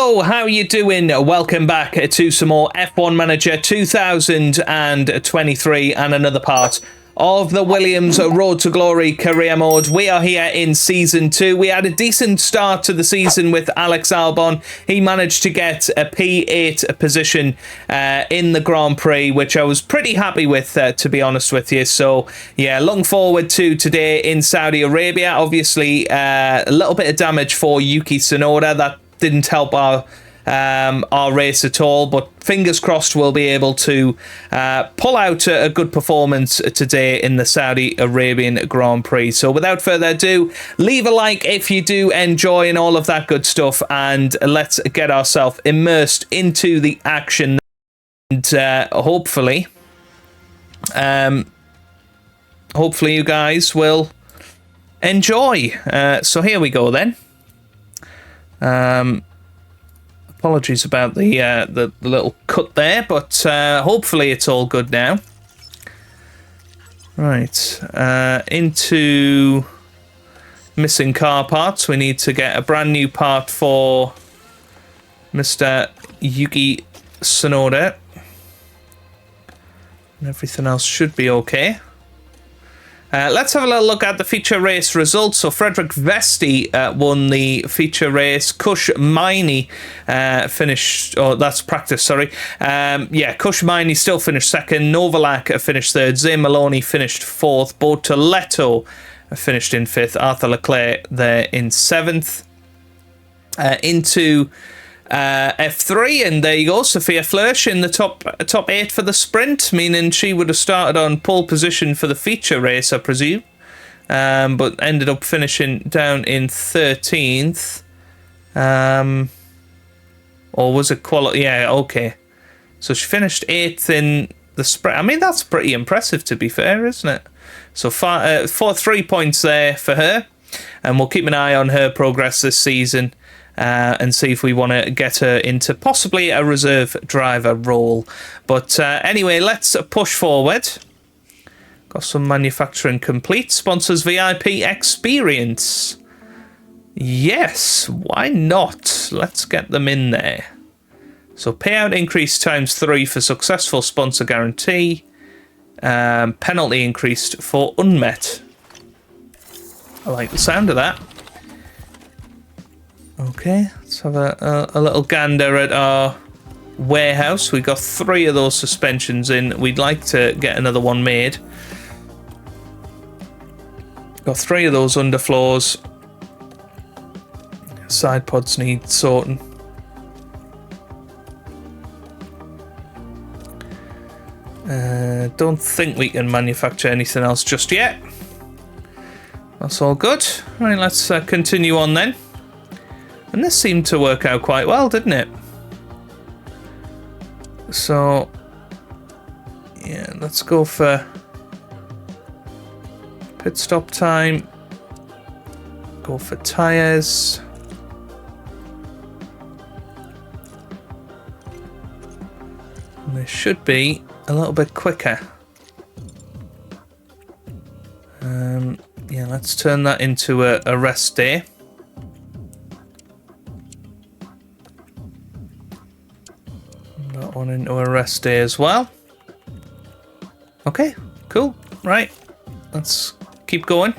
Hello, how you doing? Welcome back to some more F1 Manager 2023 and another part of the Williams Road to Glory career mode. We are here in Season 2. We had a decent start to the season with Alex Albon. He managed to get a P8 position in the Grand Prix, which I was pretty happy with, to be honest with you. So, yeah, looking forward to today in Saudi Arabia. Obviously, a little bit of damage for Yuki Tsunoda. That didn't help our race at all, but fingers crossed we'll be able to pull out a good performance today in the Saudi Arabian Grand Prix. So without further ado, leave a like if you do enjoy and all of that good stuff, and let's get ourselves immersed into the action, and hopefully you guys will enjoy. So here we go then. Apologies about the little cut there, but hopefully it's all good now. Right, into missing car parts. We need to get a brand new part for Mr. Yuki Tsunoda. And everything else should be okay. Let's have a little look at the feature race results. So Frederick Vesti won the feature race. Kush Maini finished, oh, that's practice, sorry. Kush Maini still finished second. Novalak finished third. Zay Maloney finished fourth. Bo Toletto finished in fifth. Arthur Leclerc there in seventh. Into F3, and there you go, Sophia Flörsch in the top 8 for the sprint, meaning she would have started on pole position for the feature race, I presume, but ended up finishing down in 13th. Or was it quality? Yeah, okay. So she finished 8th in the sprint. I mean, that's pretty impressive, to be fair, isn't it? So 3 points there for her, and we'll keep an eye on her progress this season. And see if we want to get her into possibly a reserve driver role. But anyway, let's push forward. Got some manufacturing complete. Sponsors VIP experience. Yes, why not? Let's get them in there. So payout increase ×3 for successful sponsor guarantee. Penalty increased for unmet. I like the sound of that. Okay, let's have a little gander at our warehouse. We got 3 of those suspensions in. We'd like to get another one made. Got 3 of those underfloors. Side pods need sorting. Don't think we can manufacture anything else just yet. That's all good. Right, let's continue on then. And this seemed to work out quite well, didn't it? So, yeah, let's go for pit stop time. Go for tyres. And they should be a little bit quicker. Yeah, let's turn that into a rest day. That one into a rest day as well. Okay, cool. Right, let's keep going.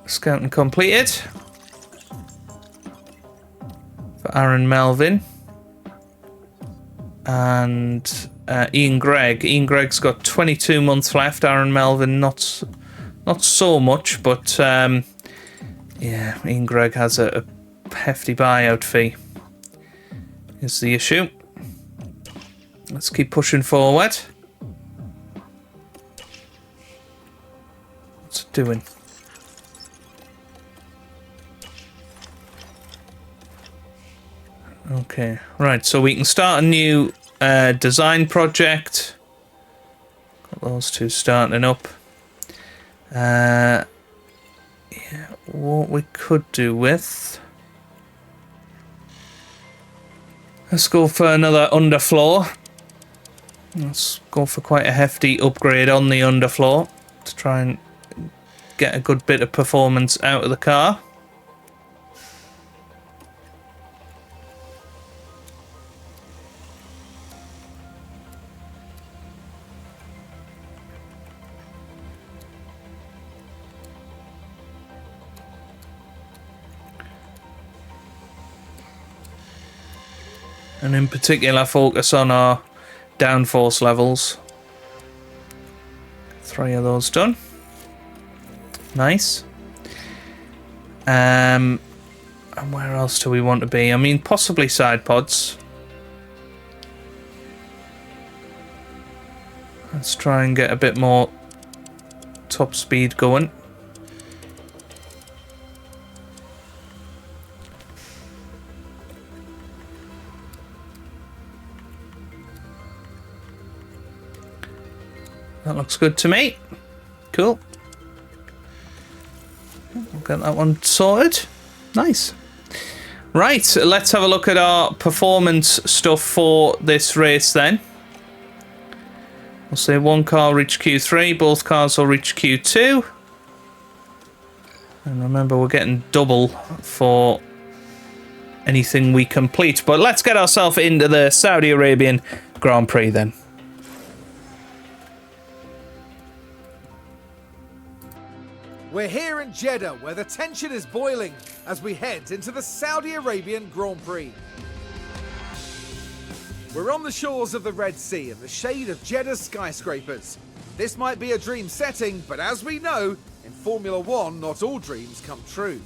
Scouting completed. For Aaron Melvin. And Ian Gregg. Ian Gregg's got 22 months left. Aaron Melvin, not so much, but yeah, Ian Gregg has a hefty buyout fee. Is the issue. Let's keep pushing forward. What's it doing? Okay, right, so we can start a new design project. Got those two starting up. Yeah, what we could do with... Let's go for another underfloor. Let's go for quite a hefty upgrade on the underfloor to try and get a good bit of performance out of the car. And in particular, focus on our downforce levels. 3 of those done. Nice. And where else do we want to be? I mean, possibly side pods. Let's try and get a bit more top speed going. That looks good to me. Cool. We'll get that one sorted. Nice. Right, let's have a look at our performance stuff for this race then. We'll say one car will reach Q3, both cars will reach Q2. And remember, we're getting double for anything we complete. But let's get ourselves into the Saudi Arabian Grand Prix then. We're here in Jeddah, where the tension is boiling as we head into the Saudi Arabian Grand Prix. We're on the shores of the Red Sea in the shade of Jeddah's skyscrapers. This might be a dream setting, but as we know, in Formula One, not all dreams come true.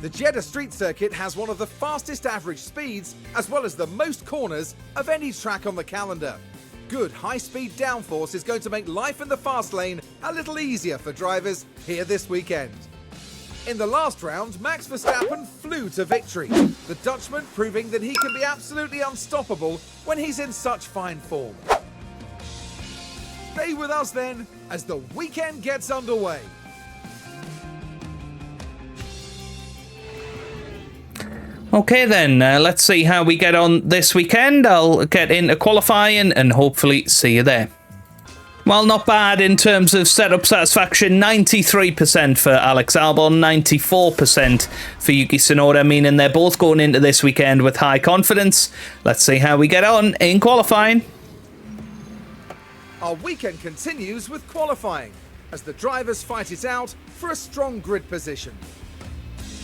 The Jeddah street circuit has one of the fastest average speeds, as well as the most corners of any track on the calendar. Good high-speed downforce is going to make life in the fast lane a little easier for drivers here this weekend. In the last round, Max Verstappen flew to victory, the Dutchman proving that he can be absolutely unstoppable when he's in such fine form. Stay with us then as the weekend gets underway. Okay then, let's see how we get on this weekend. I'll get into qualifying and hopefully see you there. Well, not bad in terms of setup satisfaction. 93% for Alex Albon, 94% for Yuki Tsunoda, meaning they're both going into this weekend with high confidence. Let's see how we get on in qualifying. Our weekend continues with qualifying as the drivers fight it out for a strong grid position.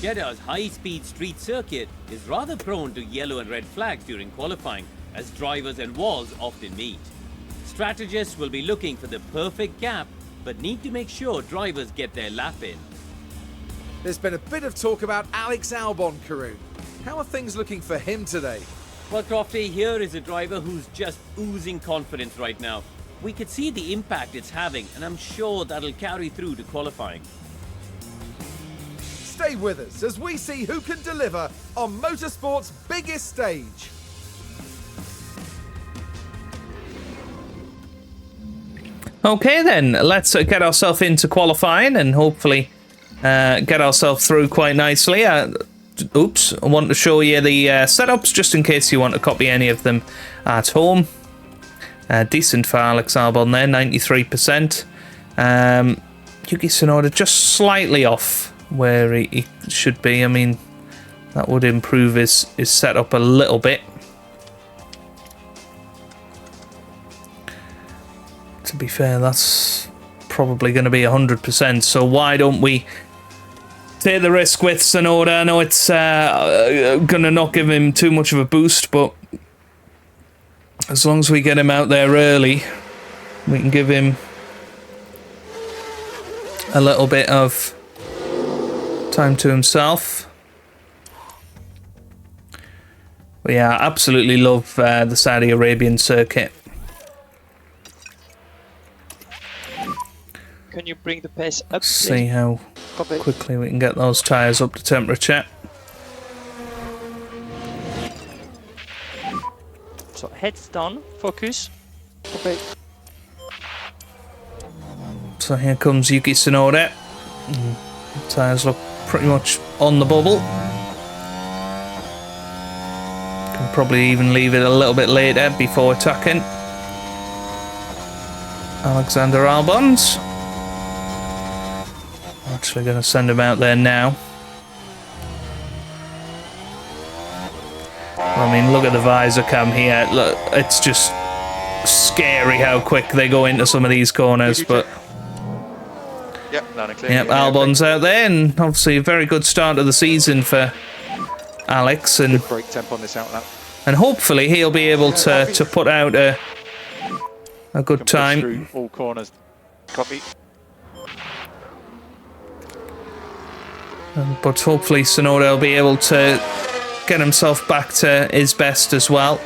Jeddah's high-speed street circuit is rather prone to yellow and red flags during qualifying, as drivers and walls often meet. Strategists will be looking for the perfect gap, but need to make sure drivers get their lap in. There's been a bit of talk about Alex Albon, Karun. How are things looking for him today? Well, Crofty, here is a driver who's just oozing confidence right now. We could see the impact it's having, and I'm sure that'll carry through to qualifying. Stay with us as we see who can deliver on motorsport's biggest stage. Okay then, let's get ourselves into qualifying and hopefully get ourselves through quite nicely. Oops, I want to show you the setups just in case you want to copy any of them at home. Decent for Alex Albon there, 93%. Yuki Tsunoda just slightly off where he should be. I mean, that would improve his setup a little bit. To be fair, that's probably going to be 100%, so why don't we take the risk with Tsunoda? I know it's going to not give him too much of a boost, but as long as we get him out there early, we can give him a little bit of time to himself. But yeah, I absolutely love the Saudi Arabian circuit. Can you bring the pace up? See how quickly we can get those tyres up to temperature. So heads down, focus. Okay. So here comes Yuki Tsunoda. Tyres look pretty much on the bubble. Can probably even leave it a little bit later before attacking. Alexander Albon's. Actually going to send him out there now. I mean, look at the visor cam here. Look, it's just scary how quick they go into some of these corners. But yep, Albon's out there, and obviously a very good start of the season for Alex. And good brake temp on this outlap. And hopefully he'll be able to put out a good Push time. through all corners. Copy. But hopefully Sonoda will be able to get himself back to his best as well.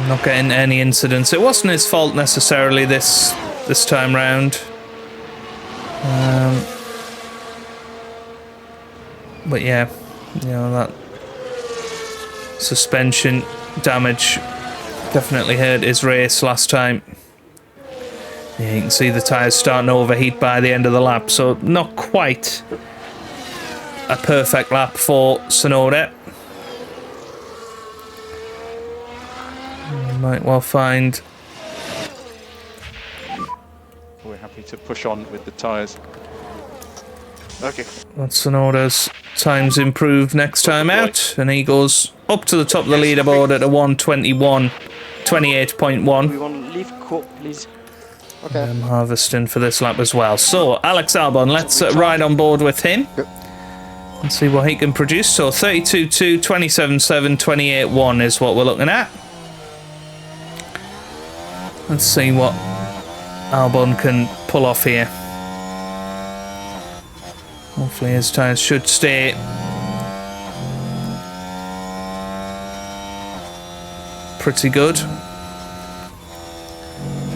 Not getting any incidents. It wasn't his fault necessarily this time round. But yeah, you know, that suspension damage definitely hurt his race last time. Yeah, you can see the tyres starting to overheat by the end of the lap, so not quite a perfect lap for Sonoda. You might well find... We're happy to push on with the tyres. Okay. that Sonoda's times improve next time out, and he goes up to the top of the leaderboard at a 1:21.28.1. We want to leave court, please. Okay. Harvesting for this lap as well. So, Alex Albon, let's ride on board with him and see what he can produce. So, 32.2, 27.7, 28.1 is what we're looking at. Let's see what Albon can pull off here. Hopefully his tyres should stay pretty good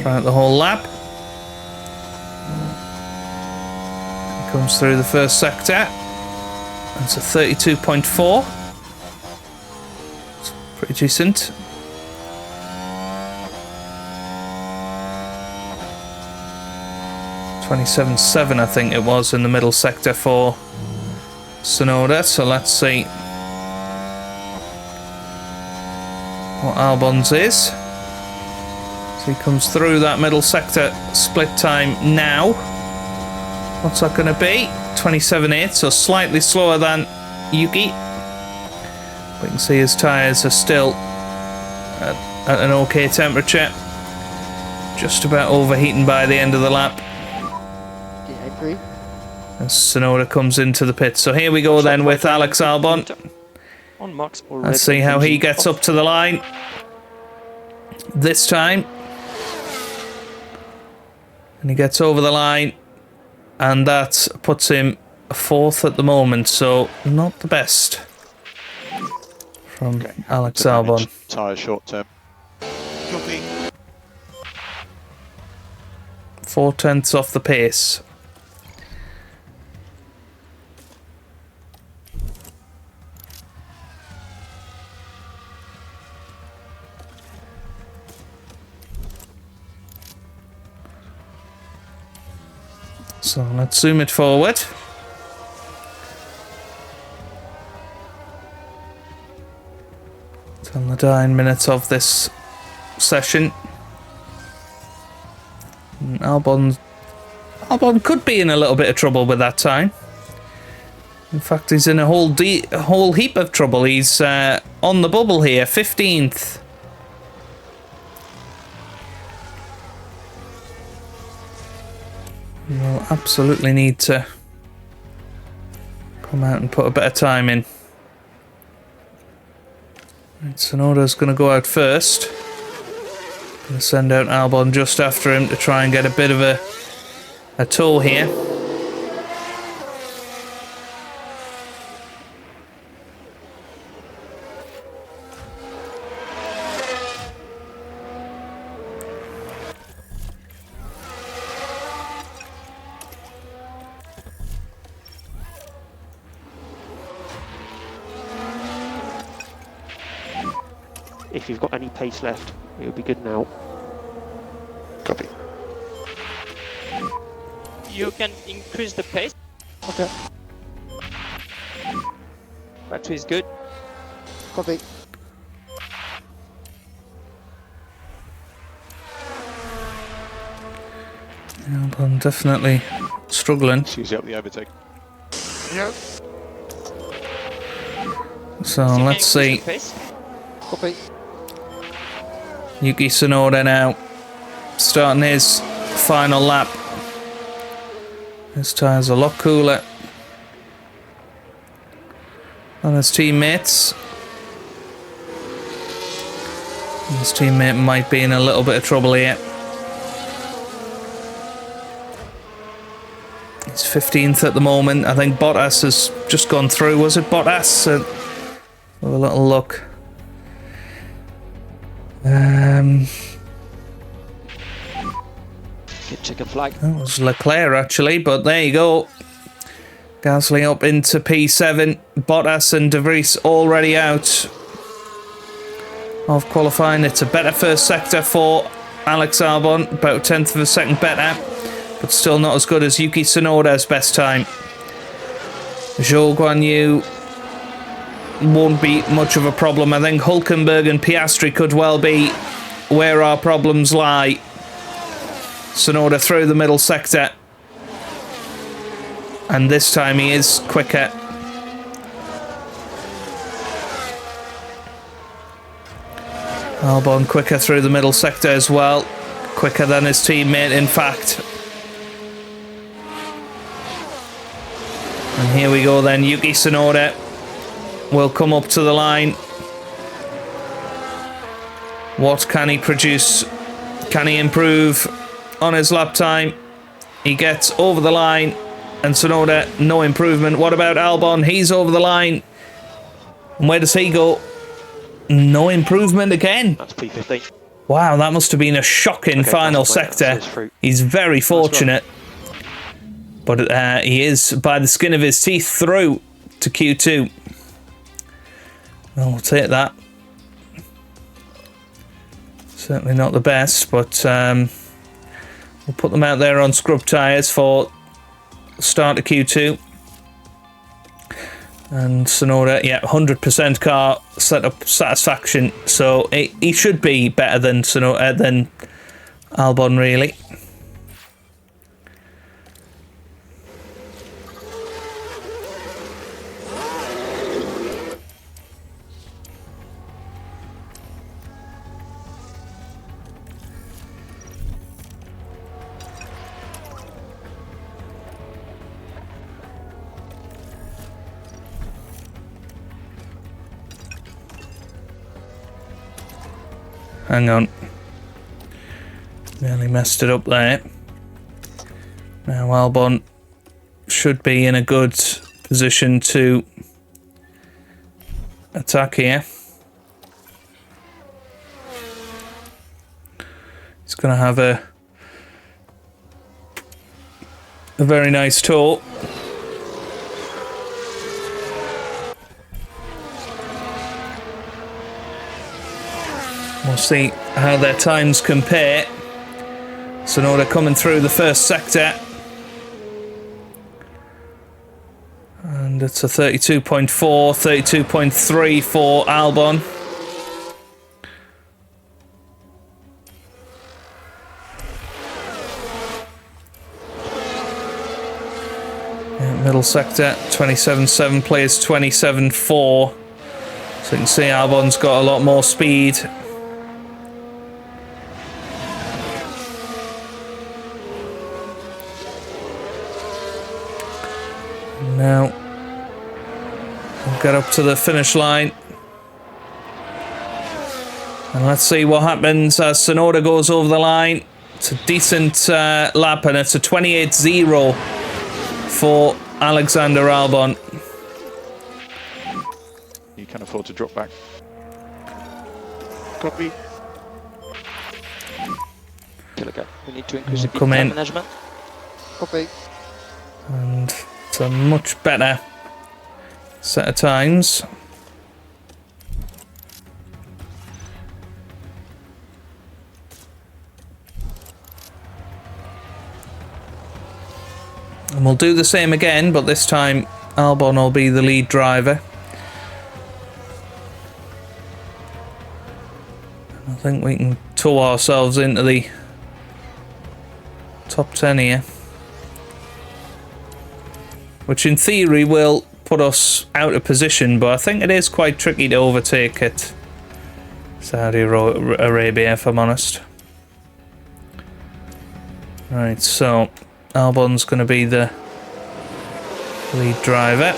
throughout the whole lap. He comes through the first sector. That's a 32.4. It's pretty decent. .27.7 I think it was in the middle sector for Sonoda, so let's see what Albon's is. So he comes through that middle sector split time now. What's that going to be? 27.8, so slightly slower than Yuki. We can see his tyres are still at an okay temperature. Just about overheating by the end of the lap. As Sonoda comes into the pit. So here we go then with Alex Albon. On Max or Let's see how he gets up to the line this time. And he gets over the line, and that puts him fourth at the moment, so not the best from Alex Albon. Tyre short term. Copy. 4/10 off the pace. So let's zoom it forward. Till the 9 minutes of this session. And Albon could be in a little bit of trouble with that time. In fact, he's in a whole heap of trouble. He's on the bubble here, 15th. We'll absolutely need to come out and put a better time in. Right, Sonoda's going to go out first. Going to send out Albon just after him to try and get a bit of a tow here. If you've got any pace left, it would be good now. Copy. You can increase the pace. Okay. Battery is good. Copy. Albon definitely struggling. Excuse up the overtake. Yeah. So You let's can see. increase the pace. Copy. Yuki Tsunoda now starting his final lap. His tyres are a lot cooler than his teammates. His teammate might be in a little bit of trouble here. He's 15th at the moment. I think Bottas has just gone through. Was it Bottas? Have a little look. Chicken flag. That was Leclerc actually, but there you go. Gasly up into P7. Bottas and De Vries already out of qualifying. It's a better first sector for Alex Albon, about a tenth of a second better, but still not as good as Yuki Tsunoda's best time. Zhou Guanyu won't be much of a problem. I think Hülkenberg and Piastri could well be where our problems lie. Tsunoda through the middle sector, and this time he is quicker. Albon quicker through the middle sector as well, quicker than his teammate in fact. And here we go then, Yuki Tsunoda will come up to the line. What can he produce? Can he improve on his lap time? He gets over the line, and Tsunoda, no improvement. What about Albon? He's over the line. And where does he go? No improvement again. That's P15. Wow, that must have been a shocking final sector. He's very fortunate. But he is, by the skin of his teeth, through to Q2. I'll take that. Certainly not the best, but we'll put them out there on scrub tyres for start of Q2. And Tsunoda, yeah, 100% car setup satisfaction. So he should be better than Tsunoda, than Albon, really. Hang on. Nearly messed it up there. Now Albon should be in a good position to attack here. He's going to have a very nice tour. We'll see how their times compare. Tsunoda coming through the first sector. And it's a 32.4, 32.3 for Albon. Yeah, middle sector, 27.7 plays 27.4. So you can see Albon's got a lot more speed. Now, we'll get up to the finish line. And let's see what happens as Tsunoda goes over the line. It's a decent lap, and it's a 28.0 for Alexander Albon. You can afford to drop back. Copy. Okay, we need to increase the Come time in. management. Copy. And it's a much better set of times. And we'll do the same again, but this time Albon will be the lead driver. I think we can tow ourselves into the top 10 here. Which in theory will put us out of position, but I think it is quite tricky to overtake at Saudi Arabia, if I'm honest. Right, so Albon's going to be the Lead driver.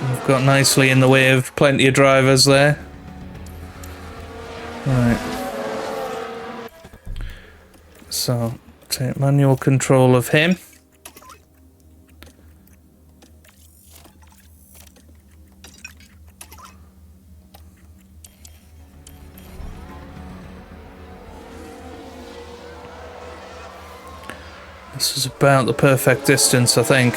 We've got nicely in the way of plenty of drivers there. Right. So, take manual control of him. This is about the perfect distance, I think.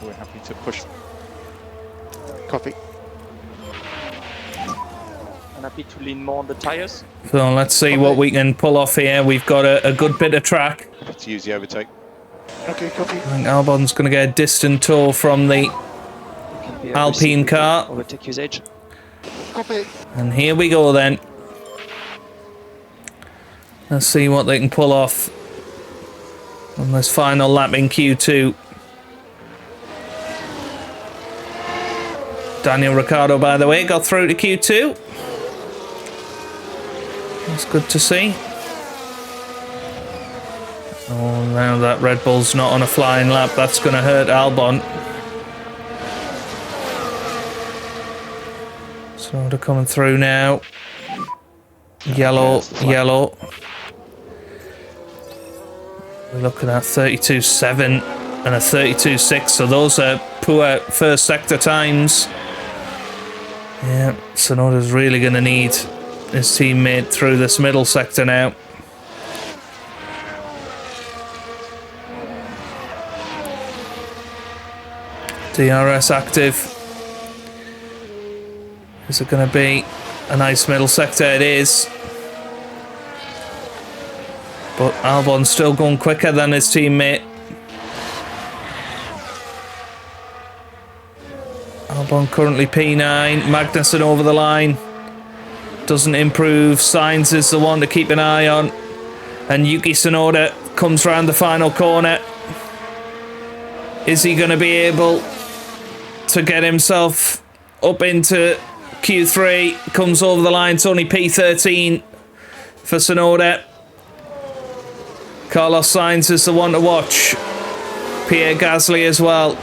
We're happy to push. Copy. I'm happy to lean more on the tires. So let's see what we can pull off here. We've got a good bit of track. Let's use the overtake. Okay, copy. I think Albon's going to get a distant tour from the Can be Alpine car. Overtake usage. Copy. And here we go then. Let's see what they can pull off on this final lap in Q2. Daniel Ricciardo, by the way, got through to Q2. That's good to see. Oh, now that Red Bull's not on a flying lap, that's going to hurt Albon. So they're coming through now. Yellow, yellow. We're looking at 32.7 and a 32.6, so those are poor first sector times. Yeah, Tsunoda's really going to need his teammate through this middle sector now. DRS active. Is it going to be a nice middle sector? It is. But Albon's still going quicker than his teammate. Albon currently P9. Magnussen over the line. Doesn't improve. Sainz is the one to keep an eye on. And Yuki Tsunoda comes round the final corner. Is he going to be able to get himself up into Q3? Comes over the line. It's only P13 for Tsunoda. Carlos Sainz is the one to watch. Pierre Gasly as well.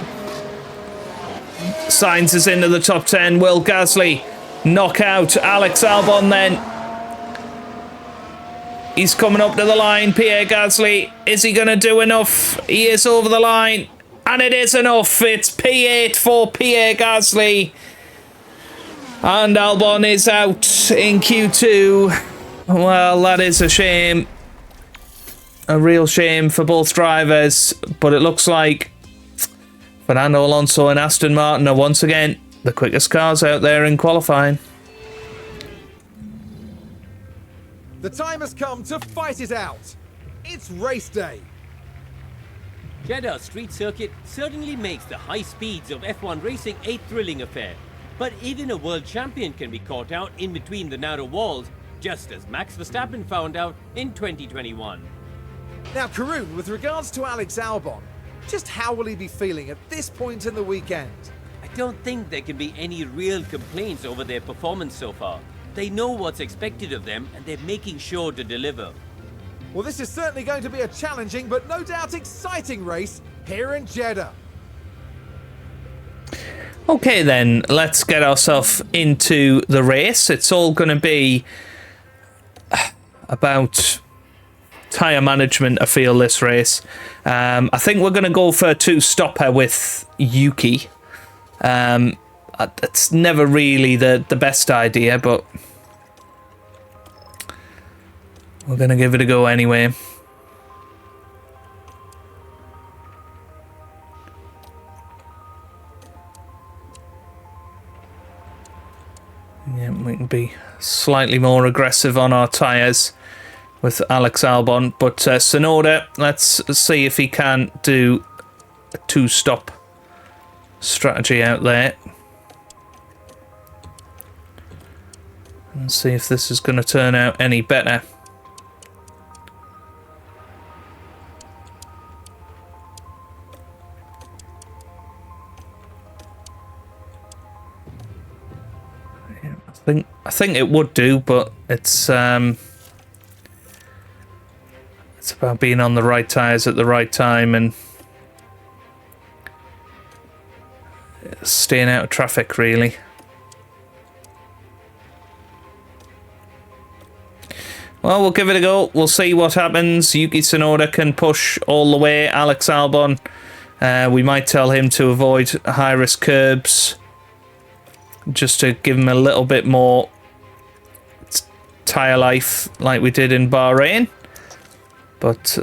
Sainz is into the top 10. Will Gasly knock out Alex Albon then? He's coming up to the line. Pierre Gasly. Is he going to do enough? He is over the line. And it is enough. It's P8 for Pierre Gasly. And Albon is out in Q2. Well, that is a shame. A real shame for both drivers. But it looks like Fernando Alonso and Aston Martin are once again the quickest cars out there in qualifying. The time has come to fight it out. It's race day. Jeddah street circuit certainly makes the high speeds of F1 racing a thrilling affair. But even a world champion can be caught out in between the narrow walls, just as Max Verstappen found out in 2021. Now, Karun, with regards to Alex Albon, just how will he be feeling at this point in the weekend? I don't think there can be any real complaints over their performance so far. They know what's expected of them and they're making sure to deliver. Well, this is certainly going to be a challenging but no doubt exciting race here in Jeddah. Okay then, let's get ourselves into the race. It's all going to be about tyre management, I feel, this race. I think we're going to go for a two-stopper with Yuki. It's never really the best idea, but we're going to give it a go anyway. Yeah, we can be slightly more aggressive on our tyres with Alex Albon. But Tsunoda, let's see if he can do a 2-stop strategy out there. And see if this is going to turn out any better. I think it would do, but it's about being on the right tyres at the right time and staying out of traffic, really. Well, we'll give it a go. We'll see what happens. Yuki Tsunoda can push all the way. Alex Albon, we might tell him to avoid high-risk curbs, just to give him a little bit more tyre life like we did in Bahrain. But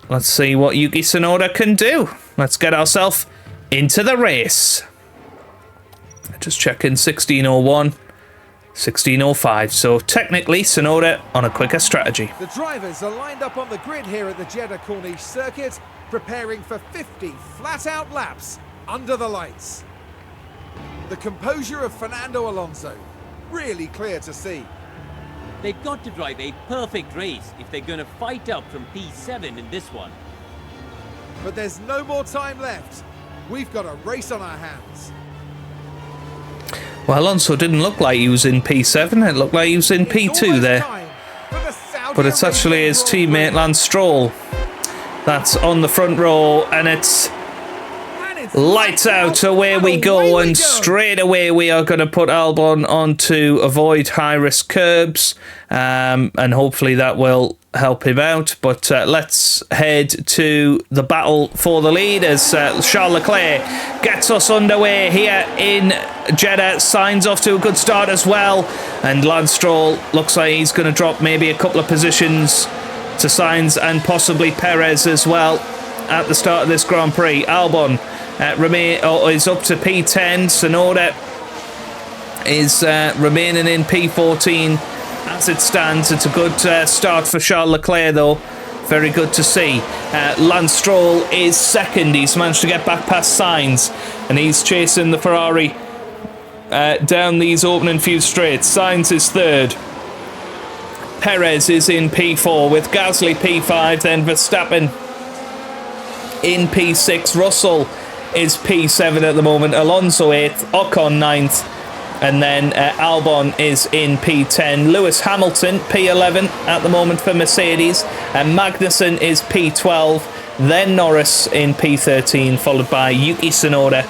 let's see what Yuki Tsunoda can do. Let's get ourselves into the race. Just checking 16:01, 16:05. So technically Tsunoda on a quicker strategy. The drivers are lined up on the grid here at the Jeddah Corniche circuit, preparing for 50 flat-out laps under the lights. The composure of Fernando Alonso, really clear to see. They've got to drive a perfect race if they're going to fight up from P7 in this one. But there's no more time left. We've got a race on our hands. Well, Alonso didn't look like he was in P7. It looked like he was in P2 there. But it's actually his teammate Lance Stroll that's on the front row, and it's lights out, away we go, and straight away we are going to put Albon on to avoid high-risk curbs, and hopefully that will help him out. But let's head to the battle for the lead as Charles Leclerc gets us underway here in Jeddah. Sainz off to a good start as well, and Lance Stroll looks like he's going to drop maybe a couple of positions to Sainz and possibly Perez as well at the start of this Grand Prix. Albon is up to P10. Tsunoda is remaining in P14 as it stands. It's a good start for Charles Leclerc, though. Very good to see. Lance Stroll is second. He's managed to get back past Sainz, and he's chasing the Ferrari down these opening few straights. Sainz is third. Perez is in P4 with Gasly P5, then Verstappen in P6. Russell is P7 at the moment. Alonso 8th, Ocon 9th, and then Albon is in P10. Lewis Hamilton P11 at the moment for Mercedes, and Magnussen is P12, then Norris in P13, followed by Yuki Tsunoda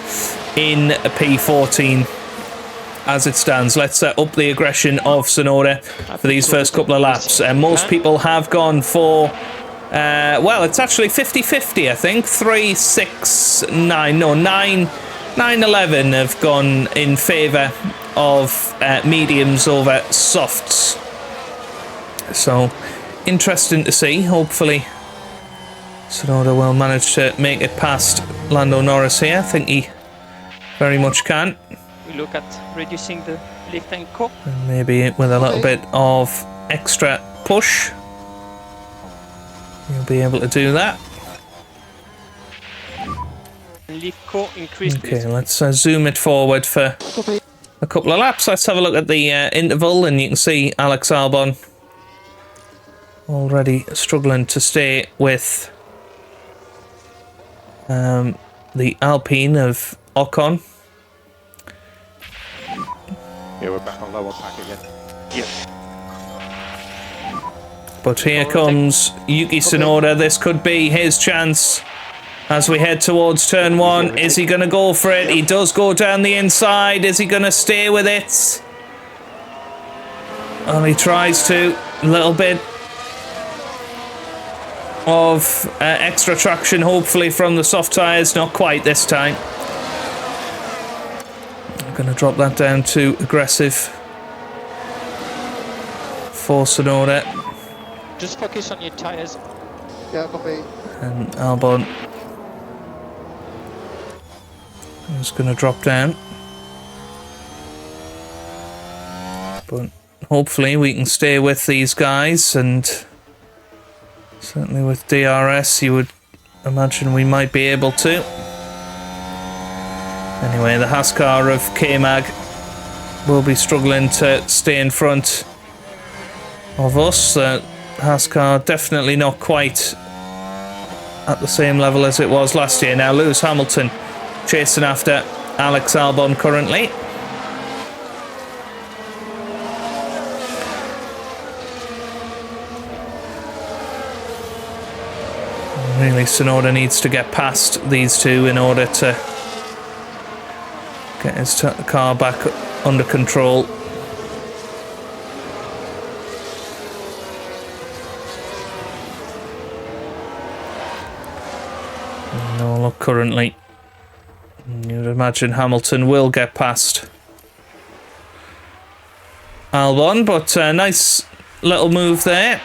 in P14 as it stands. Let's up the aggression of Tsunoda for these first couple of laps. Most people have gone for well, it's actually 50-50, I think. 3, 6, 9, no, 9, 11 have gone in favour of mediums over softs. So, interesting to see. Hopefully, Tsunoda will manage to make it past Lando Norris here. I think he very much can. We look at reducing the lift and core. And maybe with a little bit of extra push, you'll be able to do that. Lift core increase. Okay, let's zoom it forward for a couple of laps. Let's have a look at the interval, and you can see Alex Albon already struggling to stay with the Alpine of Ocon. Yeah, we're back on lower pack again. Yeah. But here comes Yuki Tsunoda. This could be his chance as we head towards turn 1. Is he going to go for it? He does go down the inside. Is he going to stay with it? Well, he tries to. A little bit of extra traction, hopefully, from the soft tyres. Not quite this time. I'm going to drop that down to aggressive for Tsunoda. Just focus on your tyres. Yeah, copy. And Albon is going to drop down. But hopefully we can stay with these guys and Certainly with DRS, you would imagine we might be able to. Anyway, the Haas car of K-Mag will be struggling to stay in front of us. Haas car definitely not quite at the same level as it was last year. Now Lewis Hamilton chasing after Alex Albon currently. Really, Tsunoda needs to get past these two in order to get his car back under control. No look currently. You'd imagine Hamilton will get past Albon, but nice little move there.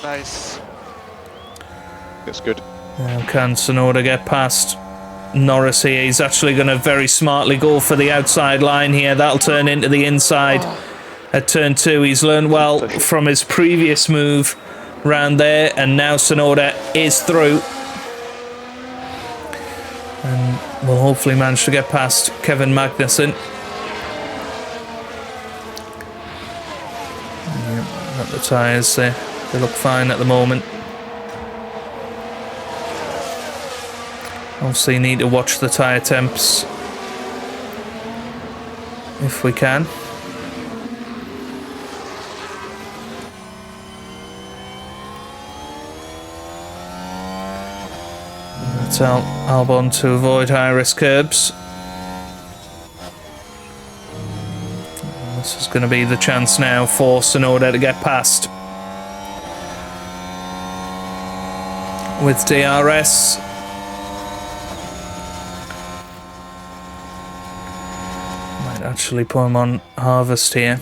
Nice. That's good. Now can Tsunoda get past Norris here? He's actually going to very smartly go for the outside line here. That'll turn into the inside at turn 2. He's learned well from his previous move round there, and now Tsunoda is through. And will hopefully manage to get past Kevin Magnussen. At the tyres, they look fine at the moment. Obviously need to watch the tyre temps if we can. Tell Albon to avoid high-risk curbs. This is going to be the chance now for Tsunoda to get past. With DRS. Might actually put him on harvest here.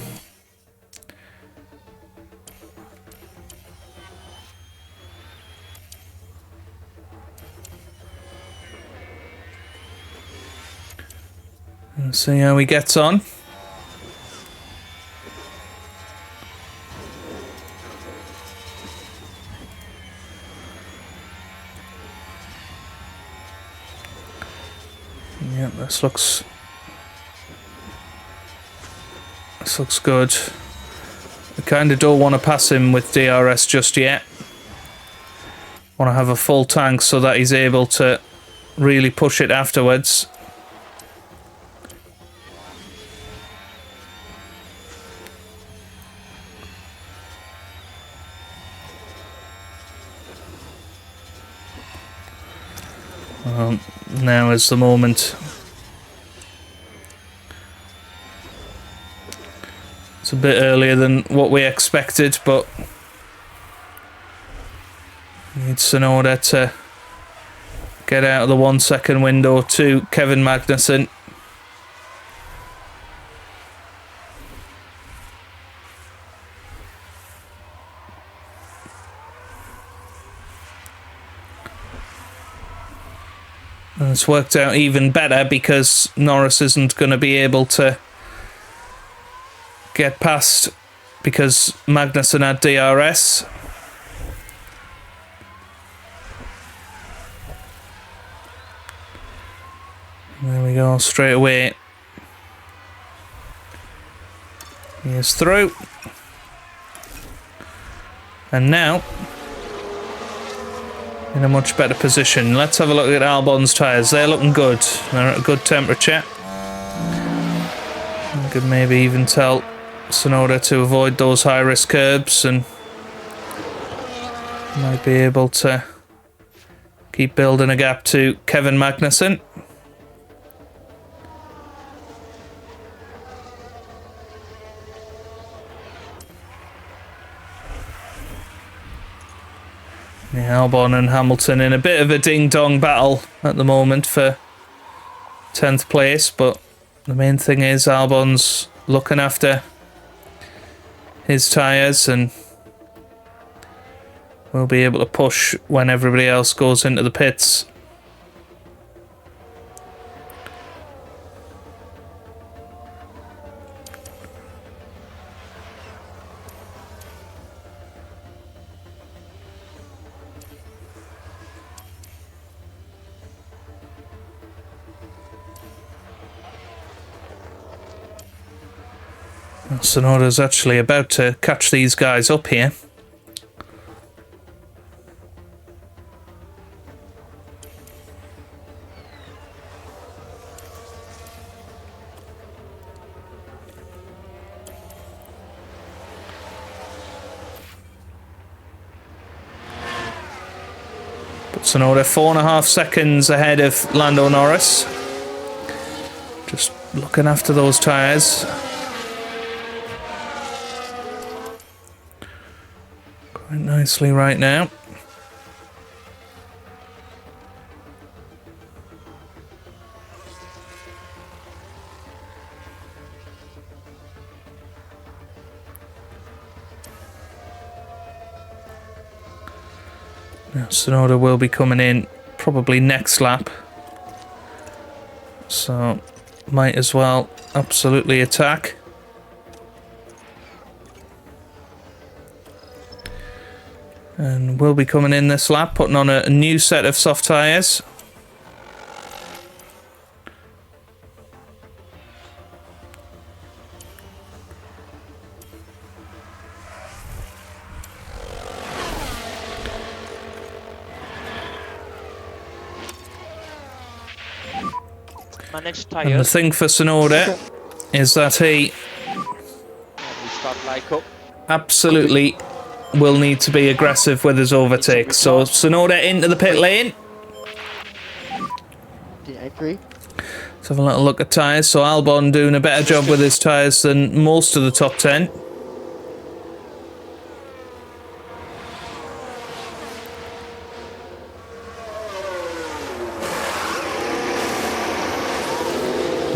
And see how he gets on. Yeah, this looks good. I kind of don't want to pass him with DRS just yet. Want to have a full tank so that he's able to really push it afterwards. Now is the moment. It's a bit earlier than what we expected, but need Tsunoda to get out of the 1 second window to Kevin Magnussen. And it's worked out even better because Norris isn't going to be able to get past because Magnussen had DRS. There we go, straight away. He is through. And now in a much better position. Let's have a look at Albon's tyres. They're looking good. They're at a good temperature. I could maybe even tell Tsunoda to avoid those high-risk curbs and might be able to keep building a gap to Kevin Magnussen. Yeah, Albon and Hamilton in a bit of a ding-dong battle at the moment for 10th place, but the main thing is Albon's looking after his tyres and will be able to push when everybody else goes into the pits. Sonoda's actually about to catch these guys up here. But Sonoda 4.5 seconds ahead of Lando Norris. Just looking after those tyres. Quite nicely right now. Now Sonoda will be coming in probably next lap. So might as well absolutely attack. And we'll be coming in this lap, putting on a new set of soft tyres. Manage And the tires. thing for Sonoda is that he We start like up. absolutely will need to be aggressive with his overtake. So Sonoda into the pit lane. Yeah, I agree. Let's have a little look at tyres. So Albon doing a better job with his tyres than most of the top 10.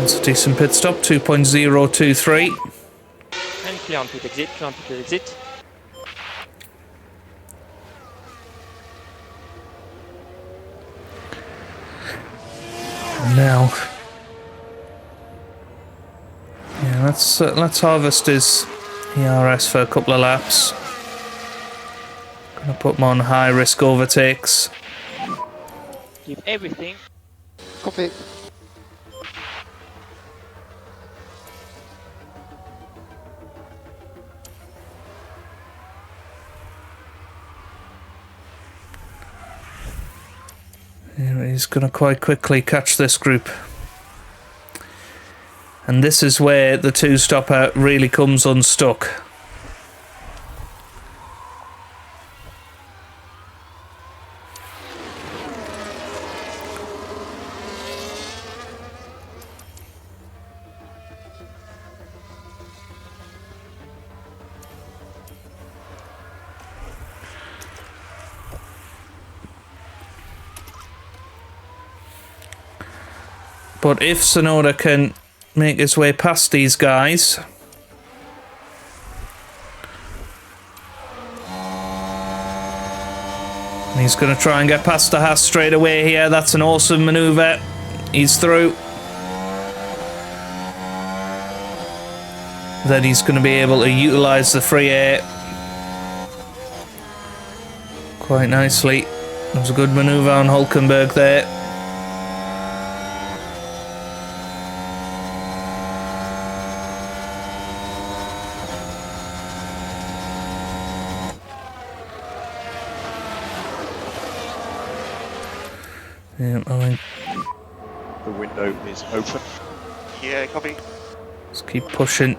It's a decent pit stop, 2.023. And clear on pit exit, clear on pit exit. Now, yeah, let's harvest his ERS for a couple of laps. Gonna put him on high risk overtakes. Give everything. Copy. Yeah, he's gonna quite quickly catch this group. And this is where the two-stopper really comes unstuck. But if Sonoda can make his way past these guys, and he's going to try and get past the Haas straight away here. That's an awesome manoeuvre. He's through. Then he's going to be able to utilise the free air quite nicely. That was a good manoeuvre on Hulkenberg there. Yeah, I think The window is open. Yeah, copy. let's keep pushing.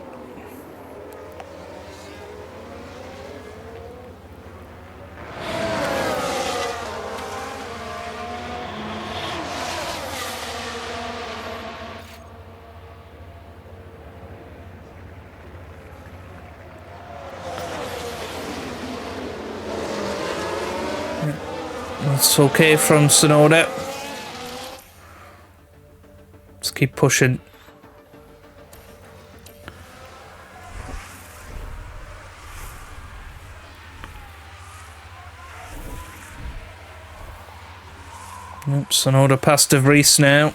That's okay from Sonoda. Let's keep pushing. Yep, Sonoda past De Vries now.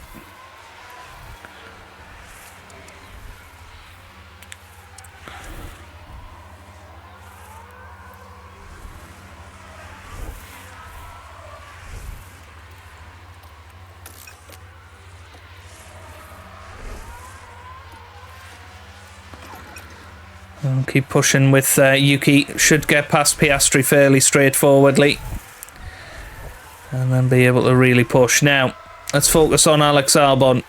And keep pushing with Yuki. Should get past Piastri fairly straightforwardly. And then be able to really push. Now, let's focus on Alex Albon.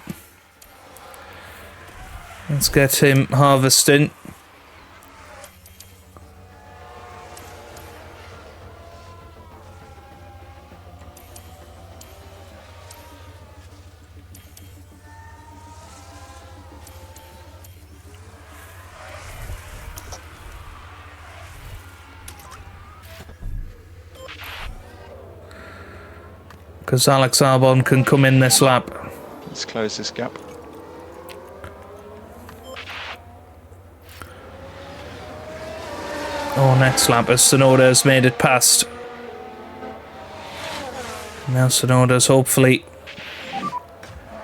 Let's get him harvesting. Because Alex Albon can come in this lap. Let's close this gap. Oh, next lap as Tsunoda has made it past. Now Tsunoda's hopefully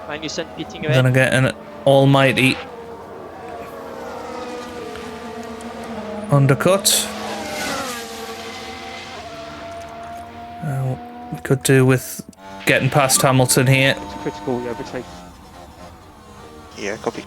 Magnussen pitting away. gonna get an almighty undercut. We could do with getting past Hamilton here. It's critical, the overtake. Yeah, copy.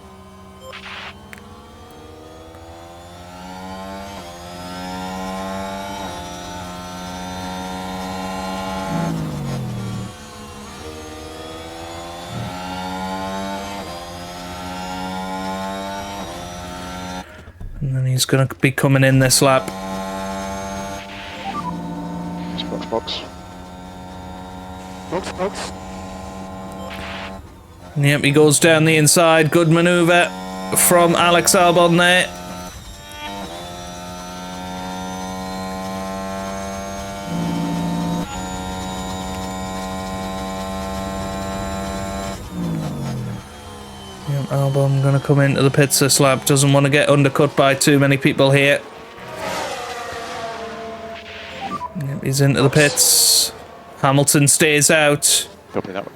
And then he's going to be coming in this lap. Box. Box. And yep, he goes down the inside. Good manoeuvre from Alex Albon there. Yep, Albon going to come into the pits this lap. Doesn't want to get undercut by too many people here. Yep, he's into the pits. Hamilton stays out. Copy that one.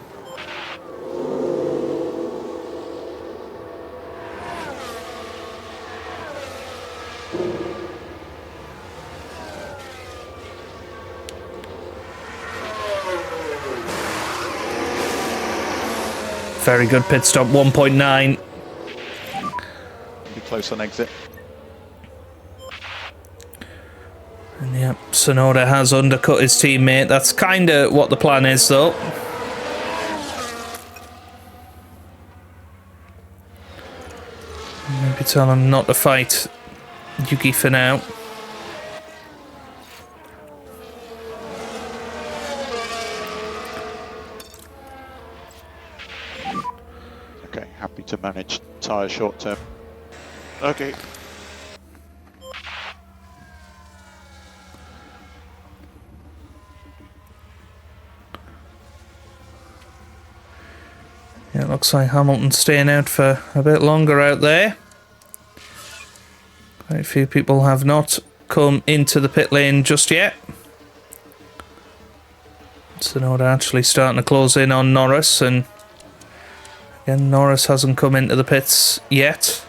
Very good pit stop, 1.9. Be close on exit. And yep, Tsunoda has undercut his teammate. That's kind of what the plan is, though. Maybe tell him not to fight Yuki for now. Okay, happy to manage tyre short term. Okay. Yeah, it looks like Hamilton's staying out for a bit longer out there. Quite a few people have not come into the pit lane just yet. Tsunoda actually starting to close in on Norris, and again, Norris hasn't come into the pits yet.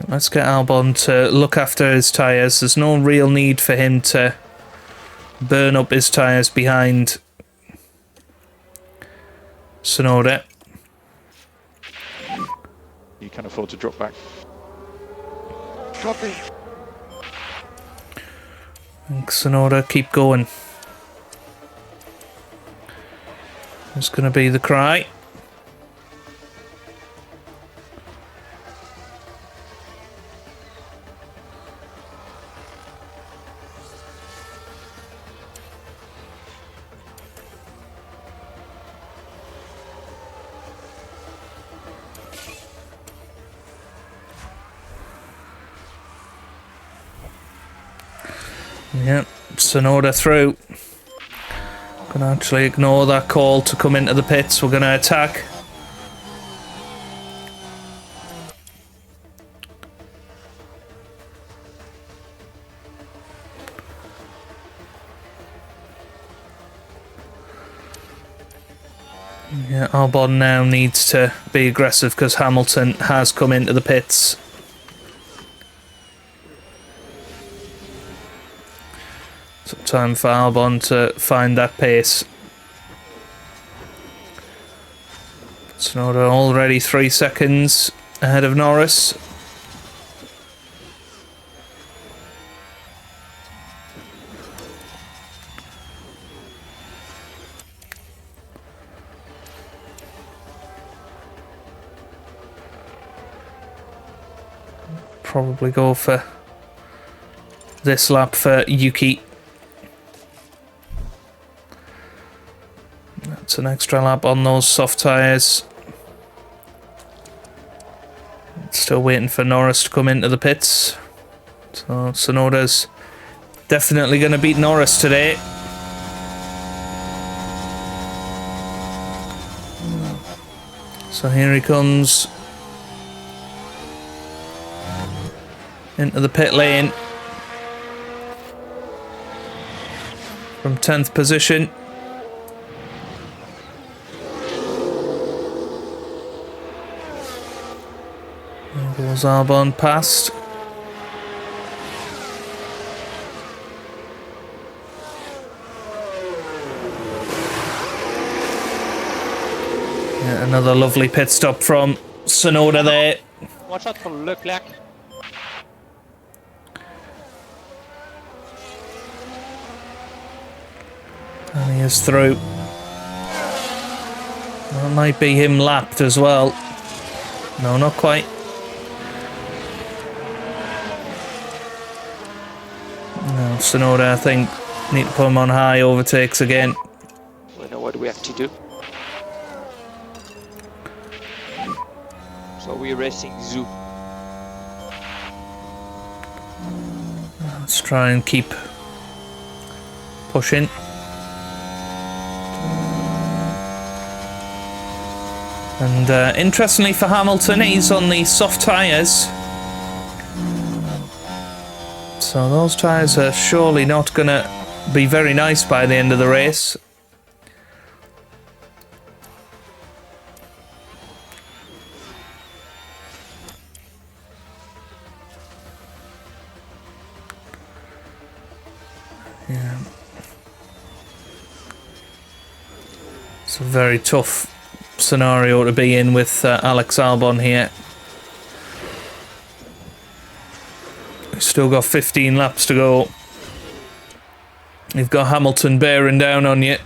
Let's get Albon to look after his tyres. There's no real need for him to burn up his tyres behind Tsunoda. You can afford to drop back. Copy. And Tsunoda, keep going. It's going to be the cry. Yep, Tsunoda through. Gonna actually ignore that call to come into the pits. We're gonna attack. Yeah, Albon now needs to be aggressive because Hamilton has come into the pits. So time for Albon to find that pace. Tsunoda already 3 seconds ahead of Norris. Probably go for this lap for Yuki. That's an extra lap on those soft tyres. Still waiting for Norris to come into the pits. So Tsunoda's definitely going to beat Norris today. So here he comes into the pit lane from 10th position. There goes Albon past. Yeah, another lovely pit stop from Tsunoda there. Watch out for Leclerc. And he is through. That might be him lapped as well. No, not quite. No, Tsunoda, I think, need to put him on high overtakes again. We know what we have to do. So we're racing Zoo. Let's try and keep pushing. And interestingly for Hamilton, he's on the soft tyres. So those tyres are surely not going to be very nice by the end of the race. Yeah. It's a very tough scenario to be in with Alex Albon here. We've still got 15 laps to go. You've got Hamilton bearing down on you.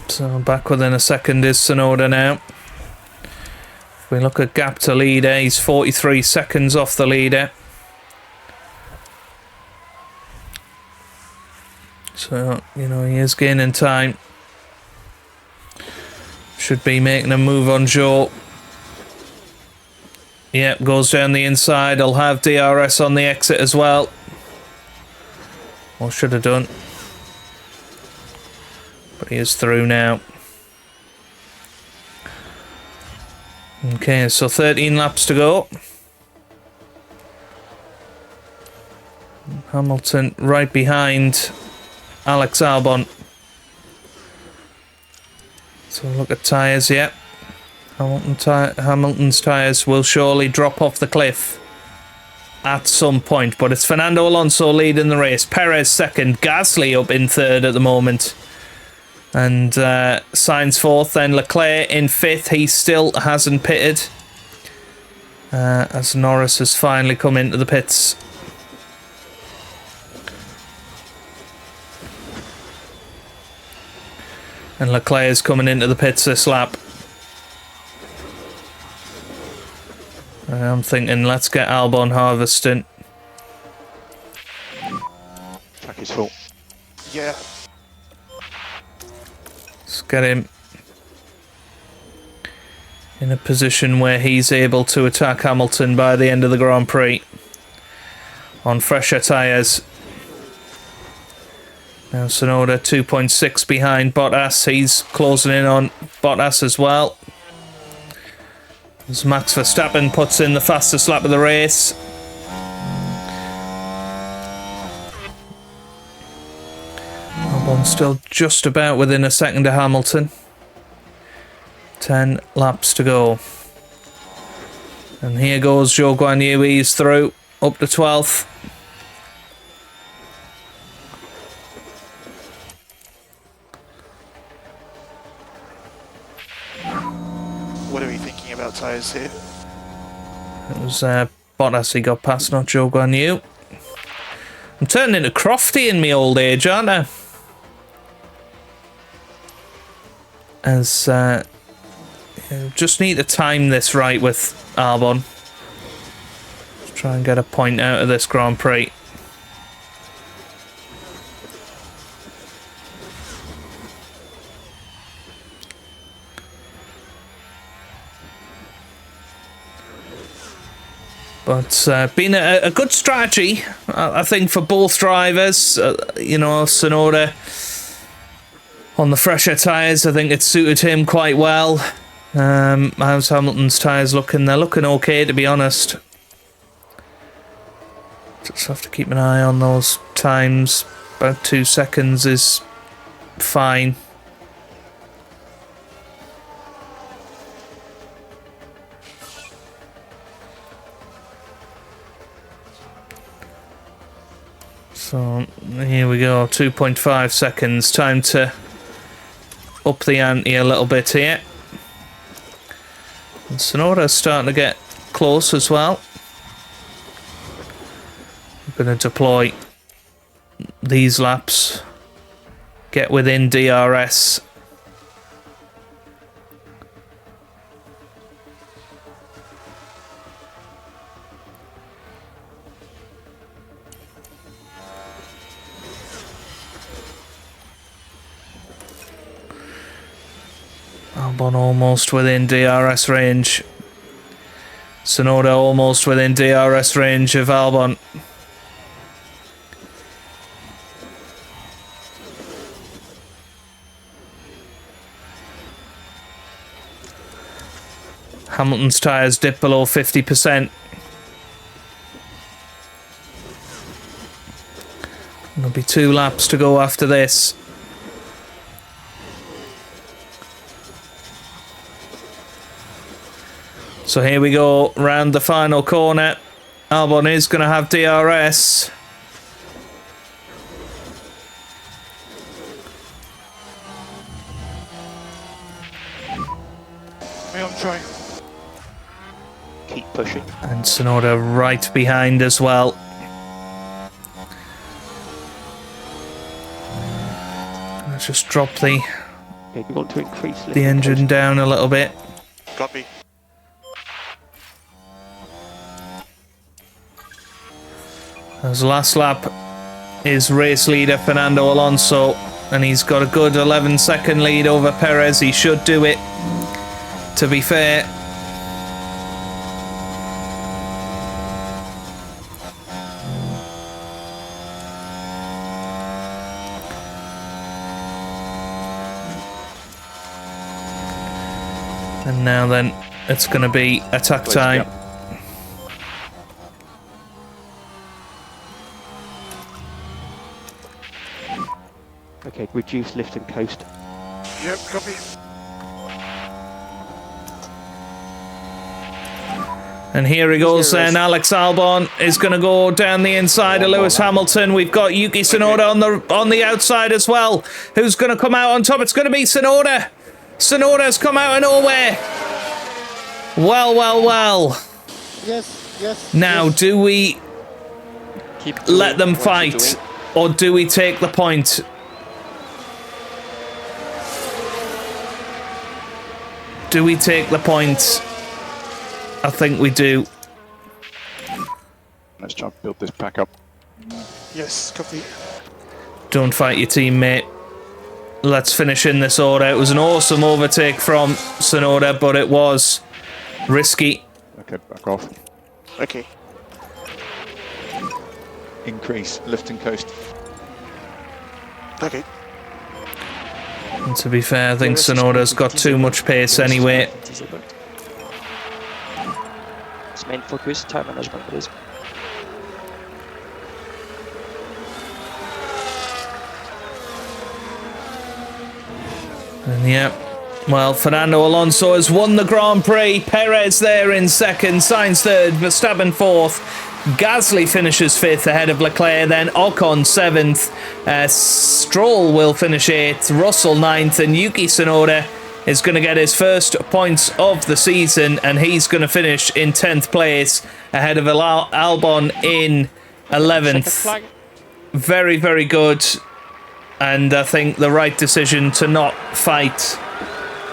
So back within a second is Tsunoda now. If we look at gap to leader, he's 43 seconds off the leader. So, you know, he is gaining time. Should be making a move on Joe. Yep, goes down the inside. I'll have DRS on the exit as well. Or should have done. But he is through now. Okay, so 13 laps to go. Hamilton right behind Alex Albon. So look at tyres, yep. Hamilton's tyres will surely drop off the cliff at some point. But it's Fernando Alonso leading the race. Perez second. Gasly up in third at the moment. And Sainz fourth, then Leclerc in fifth. He still hasn't pitted. As Norris has finally come into the pits. And Leclerc is coming into the pits this lap. I'm thinking, let's get Albon harvesting. Track is full. Yeah. Let's get him. in a position where he's able to attack Hamilton by the end of the Grand Prix on fresher tyres. Now Tsunoda 2.6 behind Bottas. He's closing in on Bottas as well. As Max Verstappen puts in the fastest lap of the race. Albon still just about within a second of Hamilton. 10 laps to go. And here goes Zhou Guanyu. He's through up to 12th. What are we thinking about tyres here? It was Bottas he got past, not Zhou Guanyu. I'm turning into Crofty in my old age, aren't I? As just need to time this right with Albon. Let's try and get a point out of this Grand Prix. But been a good strategy, I think, for both drivers. You know, Tsunoda on the fresher tyres, I think it suited him quite well. How's Hamilton's tyres looking? They're looking okay, to be honest. Just have to keep an eye on those times. About 2 seconds is fine. So here we go, 2.5 seconds. Time to up the ante a little bit here. And Tsunoda's starting to get close as well. I'm going to deploy these laps. Get within DRS. Albon almost within DRS range. Tsunoda almost within DRS range of Albon. Hamilton's tyres dip below 50%. There'll be 2 laps to go after this. So here we go, round the final corner. Albon is going to have DRS. I'm trying. Keep pushing. And Tsunoda right behind as well. Let's just drop the Okay, you want to increase the engine down a little bit. Copy. As last lap is race leader Fernando Alonso, and he's got a good 11-second lead over Perez. He should do it, to be fair. And now then, it's going to be attack time. Okay, reduce lift and coast. Yep, copy. And here he goes then. Alex Albon is going to go down the inside of Lewis Hamilton. We've got Yuki Tsunoda on the outside as well. Who's going to come out on top? It's going to be Tsunoda. Tsunoda's come out of nowhere. Well. Yes. Now, do we let them fight, or do we take the point? Do we take the point? I think we do. Let's try and build this pack up. Yes, copy. Don't fight your teammate. Let's finish in this order. It was an awesome overtake from Tsunoda, but it was Risky. Okay, back off. Okay. Increase, lift and coast. Okay. And to be fair, I think Sonoda's got too much pace anyway. It's main focus, time management, please. And yeah, well, Fernando Alonso has won the Grand Prix. Perez there in second, Sainz third, Verstappen fourth. Gasly finishes fifth ahead of Leclerc, then Ocon seventh. Stroll will finish eighth, Russell ninth, and Yuki Tsunoda is going to get his first points of the season, and he's going to finish in 10th place ahead of Albon in 11th. Very, very good. And I think the right decision to not fight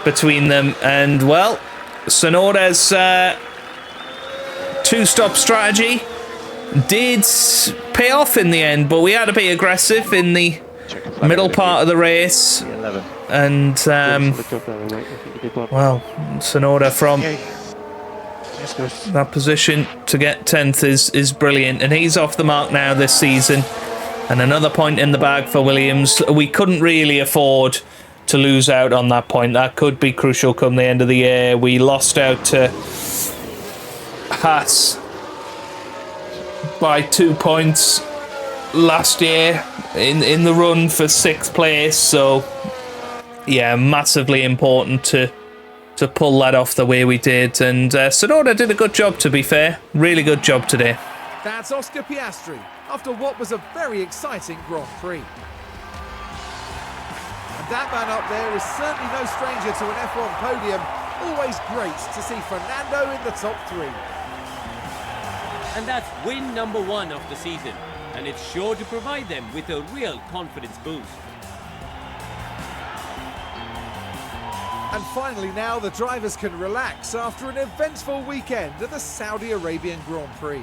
between them. And, well, Tsunoda's two-stop strategy did pay off in the end, but we had to be aggressive in the middle part of the race. 11. And, well, Tsunoda from that position to get 10th is brilliant. And he's off the mark now this season. And another point in the bag for Williams. We couldn't really afford to lose out on that point. That could be crucial come the end of the year. We lost out to Haas by 2 points last year in the run for 6th place. So, yeah, massively important to pull that off the way we did. And Tsunoda did a good job, to be fair. Really good job today. That's Oscar Piastri after what was a very exciting Grand Prix. And that man up there is certainly no stranger to an F1 podium. Always great to see Fernando in the top 3. And that's win number 1 of the season, and it's sure to provide them with a real confidence boost. And finally now the drivers can relax after an eventful weekend at the Saudi Arabian Grand Prix.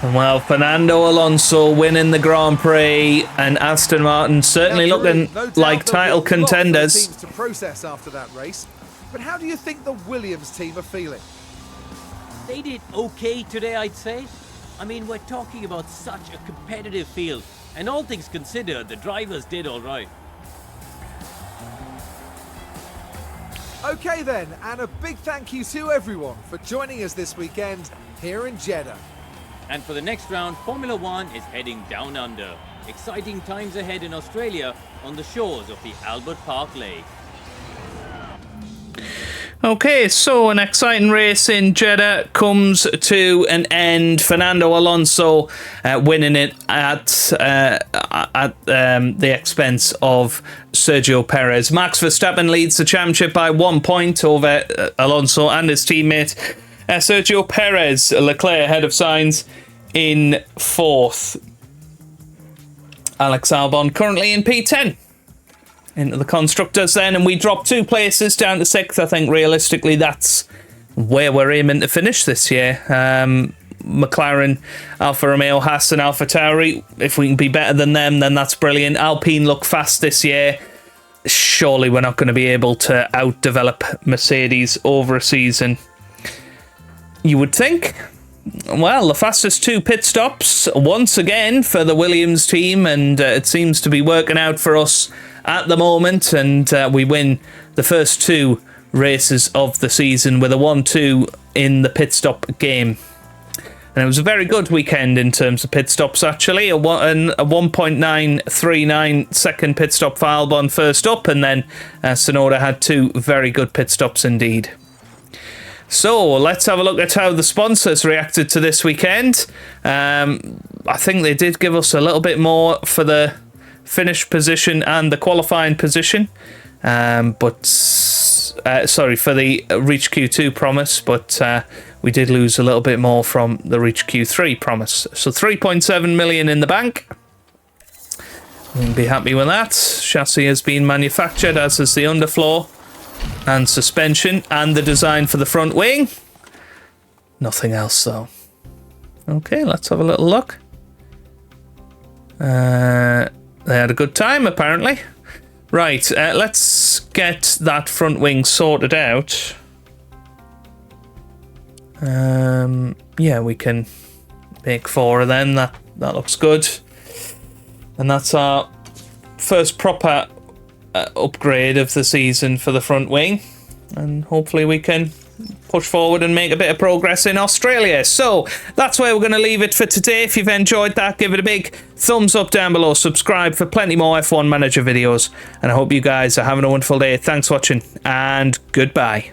Well, Fernando Alonso winning the Grand Prix, and Aston Martin certainly looking like title contenders. Teams to process after that race, but how do you think the Williams team are feeling? They did okay today, I'd say. I mean, we're talking about such a competitive field, and all things considered, the drivers did all right. Okay then, and a big thank you to everyone for joining us this weekend here in Jeddah. And for the next round, Formula One is heading down under. Exciting times ahead in Australia on the shores of the Albert Park Lake. Okay, so an exciting race in Jeddah comes to an end. Fernando Alonso winning it at the expense of Sergio Perez. Max Verstappen leads the championship by 1 point over Alonso and his teammate. Sergio Perez, Leclerc ahead of Sainz in 4th. Alex Albon currently in P10. Into the constructors then, and we drop 2 places down to 6th. I think realistically that's where we're aiming to finish this year. McLaren, Alfa Romeo, Haas and Alfa Tauri, if we can be better than them, then that's brilliant. Alpine look fast this year. Surely we're not going to be able to outdevelop Mercedes over a season, you would think. Well, the fastest 2 pit stops once again for the Williams team, and it seems to be working out for us at the moment, and we win the first 2 races of the season with a 1-2 in the pit stop game. And it was a very good weekend in terms of pit stops, actually. A 1.939 second pit stop for Albon first up, and then Tsunoda had 2 very good pit stops indeed. So let's have a look at how the sponsors reacted to this weekend. I think they did give us a little bit more for the finish position and the qualifying position, sorry, for the Reach Q2 promise, but we did lose a little bit more from the Reach Q3 promise. So 3.7 million in the bank. We can be happy with that. Chassis has been manufactured, as is the underfloor and suspension and the design for the front wing. Nothing else though. Okay, let's have a little look. They had a good time, apparently. Right, let's get that front wing sorted out. Yeah, we can make 4 of them. That looks good. And that's our first proper upgrade of the season for the front wing. And hopefully we can push forward and make a bit of progress in Australia. So that's where we're going to leave it for today. If you've enjoyed that, give it a big thumbs up down below. Subscribe for plenty more F1 Manager videos. And I hope you guys are having a wonderful day. Thanks for watching and goodbye.